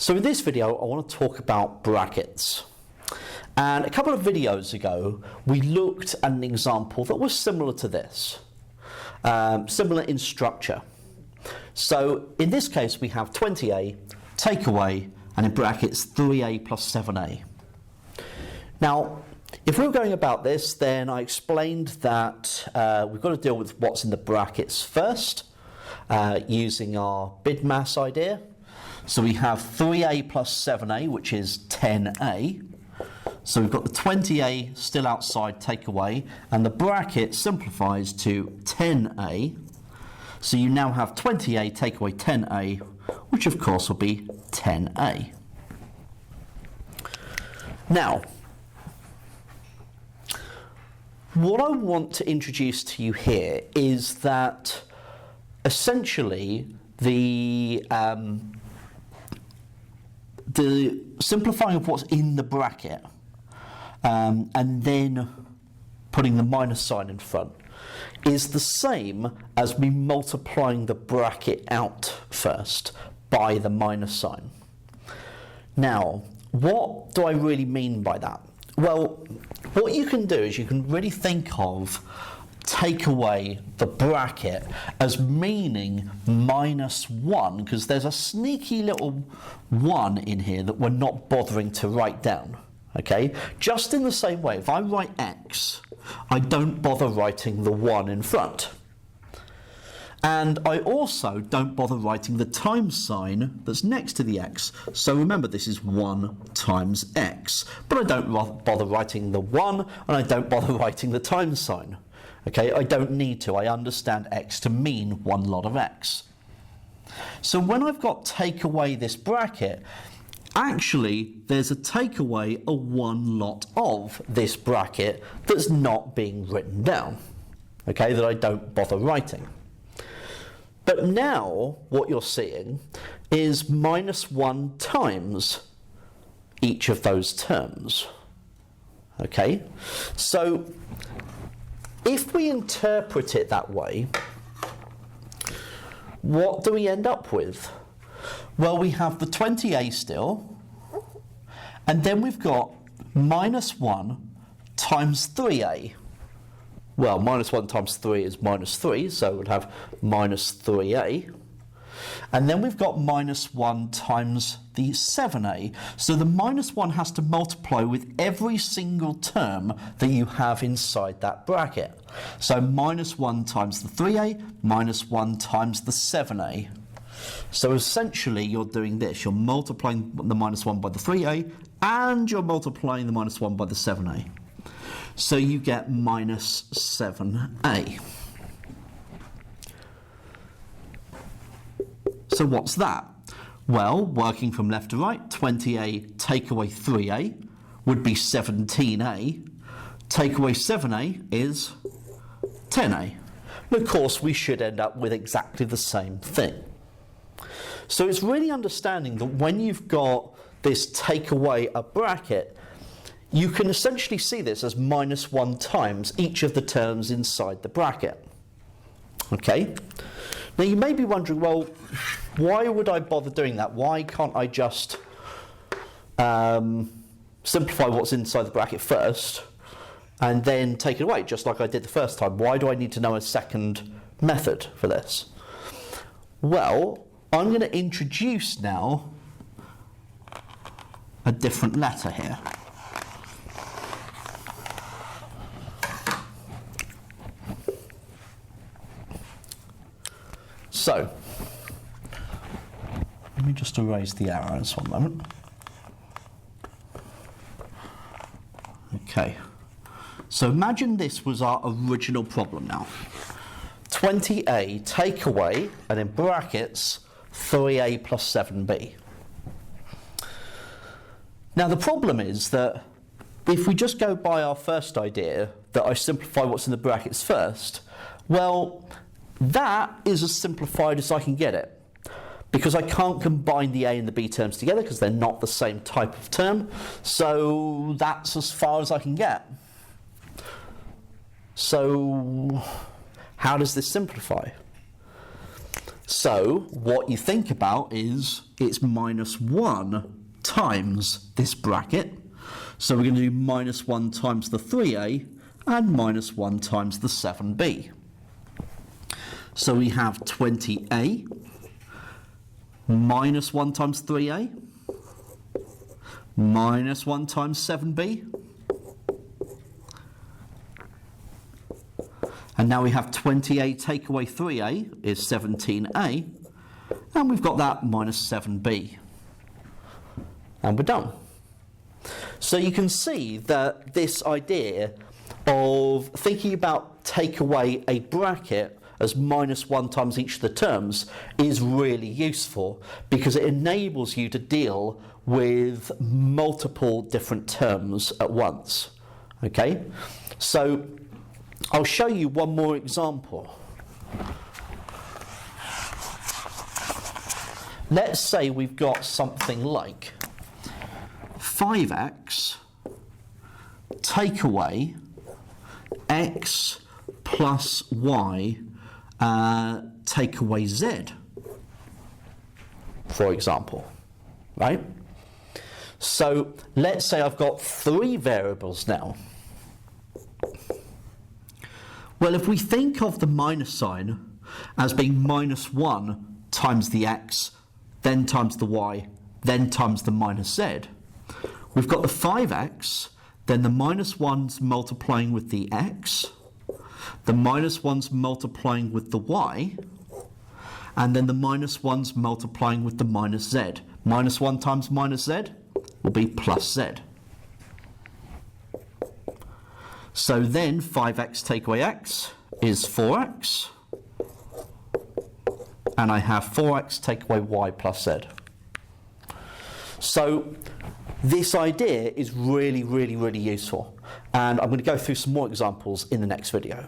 So in this video, I want to talk about brackets. And a couple of videos ago, we looked at an example that was similar to this, similar in structure. So in this case, we have 20a, take away, and in brackets 3a plus 7a. Now, if we were going about this, then I explained that we've got to deal with what's in the brackets first, using our bid mass idea. So we have 3a plus 7a, which is 10a. So we've got the 20a still outside, take away, and the bracket simplifies to 10a. So you now have 20a take away 10a, which of course will be 10a. Now, what I want to introduce to you here is that essentially the simplifying of what's in the bracket and then putting the minus sign in front is the same as me multiplying the bracket out first by the minus sign. Now, what do I really mean by that? Well, what you can do is you can really think of take away the bracket as meaning -1, because there's a sneaky little 1 in here that we're not bothering to write down. Okay, just in the same way, if I write x, I don't bother writing the 1 in front. And I also don't bother writing the times sign that's next to the x. So remember, this is 1 times x. But I don't bother writing the 1, and I don't bother writing the times sign. Okay, I don't need to. I understand x to mean one lot of x. So when I've got take away this bracket, actually there's a take away a one lot of this bracket that's not being written down. Okay, that I don't bother writing. But now what you're seeing is -1 times each of those terms. Okay, so if we interpret it that way, what do we end up with? Well, we have the 20a still, and then we've got -1 times 3a. Well, -1 times 3 is -3, so we'd have -3a. And then we've got -1 times the 7a. So the -1 has to multiply with every single term that you have inside that bracket. So -1 times the 3a, -1 times the 7a. So essentially you're doing this. You're multiplying the -1 by the 3a, and you're multiplying the -1 by the 7a. So you get -7a. So what's that? Well, working from left to right, 20a take away 3a would be 17a. Take away 7a is 10a. And of course, we should end up with exactly the same thing. So it's really understanding that when you've got this take away a bracket, you can essentially see this as -1 times each of the terms inside the bracket. Okay? Now you may be wondering, well, why would I bother doing that? Why can't I just simplify what's inside the bracket first and then take it away, just like I did the first time? Why do I need to know a second method for this? Well, I'm going to introduce now a different letter here. So, let me just erase the arrows one moment. Okay, so imagine this was our original problem now. 20a take away, and in brackets, 3a plus 7b. Now the problem is that if we just go by our first idea, that I simplify what's in the brackets first, well, that is as simplified as I can get it, because I can't combine the a and the b terms together because they're not the same type of term. So that's as far as I can get. So how does this simplify? So what you think about is it's minus 1 times this bracket. So we're going to do minus 1 times the 3a and minus 1 times the 7b. So we have 20a minus 1 times 3a minus 1 times 7b. And now we have 20a take away 3a is 17a, and we've got that minus 7b. And we're done. So you can see that this idea of thinking about take away a bracket as minus 1 times each of the terms is really useful, because it enables you to deal with multiple different terms at once. Okay, so I'll show you one more example. Let's say we've got something like 5x take away x plus y take away z, for example, right? So let's say I've got 3 variables now. Well, if we think of the minus sign as being minus 1 times the x, then times the y, then times the minus z, we've got the 5x, then the minus 1's multiplying with the x, the minus 1's multiplying with the y, and then the minus 1's multiplying with the minus z. Minus 1 times minus z will be plus z. So then 5x take away x is 4x, and I have 4x take away y plus z. So this idea is really, really, really useful, and I'm going to go through some more examples in the next video.